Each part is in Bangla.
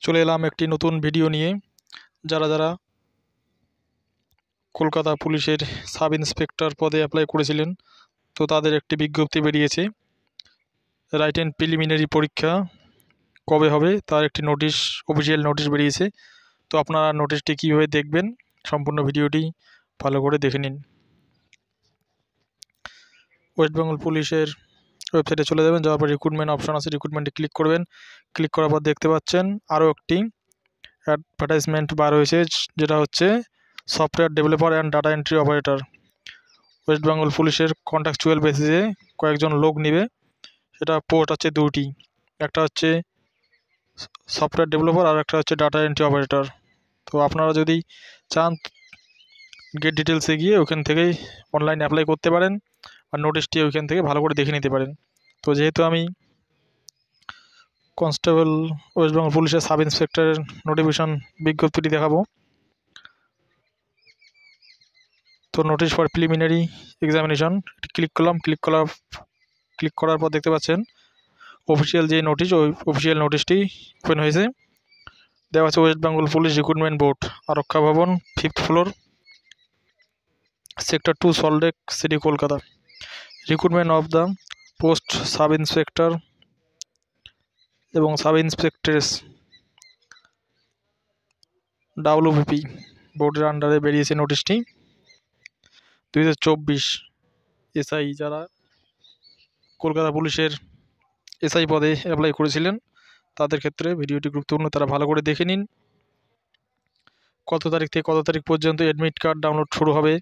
চলে এলাম একটি নতুন ভিডিও নিয়ে। যারা যারা কলকাতা পুলিশের সাব ইন্সপেক্টর পদে অ্যাপ্লাই করেছিলেন, তো তাদের একটি বিজ্ঞপ্তি বেরিয়েছে। রাইট অ্যান্ড প্রিলিমিনারি পরীক্ষা কবে হবে তার একটি নোটিশ, অফিসিয়াল নোটিশ বেরিয়েছে। তো আপনারা নোটিশটি কীভাবে দেখবেন, সম্পূর্ণ ভিডিওটি ভালো করে দেখে নিন। ওয়েস্ট বেঙ্গল পুলিশের ওয়েবসাইটে চলে যাবেন, যাওয়ার পর রিক্রুটমেন্ট অপশান আছে, রিক্রুটমেন্টে ক্লিক করবেন। ক্লিক করার পর দেখতে পাচ্ছেন আরও একটি অ্যাডভার্টাইজমেন্ট বার হয়েছে, যেটা হচ্ছে software developer and data entry operator. West Bengal পুলিশের কন্ট্রাকচুয়াল বেসিসে কয়েকজন লোক নেবে। সেটা পোস্ট হচ্ছে দুটি, একটা হচ্ছে সফটওয়্যার ডেভেলপার আর একটা হচ্ছে ডাটা এন্ট্রি অপারেটর। তো আপনারা যদি চান গেট ডিটেলসে গিয়ে ওখান থেকেই অনলাইন অ্যাপ্লাই করতে পারেন, আর নোটিশটি ওইখান থেকে ভালো করে দেখে নিতে পারেন। তো যেহেতু আমি কনস্টেবল ওয়েস্ট বেঙ্গল পুলিশের সাব ইন্সপেক্টরের নোটিফিকেশন বিজ্ঞপ্তিটি দেখাবো। তো notice for preliminary examination click করলাম। ক্লিক করার পর দেখতে পাচ্ছেন অফিসিয়াল যে নোটিশ, ওই অফিসিয়াল নোটিশটি ওপেন হয়েছে। দেওয়া আছে West Bengal police recruitment board, Araksha Bhavan, 5th floor, sector 2, Salt Lake city, Kolkata. Recruitment of the post sub inspector এবং সাব ইন্সপেক্টরেস WPP বোর্ডের আন্ডারে বেরিয়েছে নোটিশটি। 2024 এসআই, যারা কলকাতা পুলিশের এসআই পদে অ্যাপ্লাই করেছিলেন তাদের ক্ষেত্রে ভিডিওটি গুরুত্বপূর্ণ, তারা ভালো করে দেখে নিন। কত তারিখ থেকে কত তারিখ পর্যন্ত অ্যাডমিট কার্ড ডাউনলোড শুরু হবে,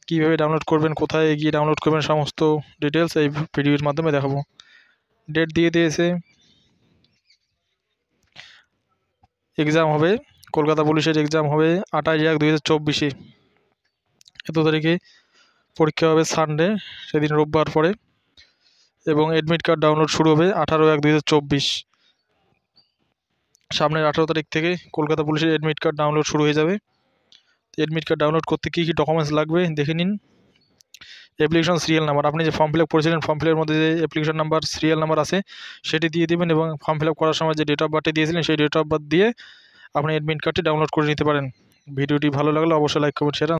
কীভাবে ডাউনলোড করবেন, কোথায় গিয়ে ডাউনলোড করবেন, সমস্ত ডিটেলস এই ভিডিওর মাধ্যমে দেখাবো। ডেট দিয়ে দিয়েছে, এক্সাম হবে কলকাতা পুলিশের এক্সাম হবে 28/1/2024। এত তারিখে পরীক্ষা হবে সানডে, সেদিন রোববার পরে, এবং অ্যাডমিট কার্ড ডাউনলোড শুরু হবে 18/1/2024। সামনের 18 তারিখ থেকে কলকাতা পুলিশের অ্যাডমিট কার্ড ডাউনলোড শুরু হয়ে যাবে। অ্যাডমিট কার্ড ডাউনলোড করতে কী কী ডকুমেন্টস লাগবে দেখে নিন। অ্যাপ্লিকেশন সিরিয়াল নাম্বার, আপনি যে ফর্ম ফিল আপ করেছিলেন ফর্ম ফিলের মধ্যে যে অ্যাপ্লিকেশন নাম্বার, সিরিয়াল নাম্বার আছে সেটি দিয়ে দেবেন, এবং ফর্ম ফিল আপ করার সময় যে ডেট অফ বার্থটি দিয়েছিলেন সেই ডেট অফ বার্থ দিয়ে আপনি অ্যাডমিট কার্ডটি ডাউনলোড করে নিতে পারেন। ভিডিওটি ভালো লাগলে অবশ্যই লাইক, কমেন্ট, শেয়ার।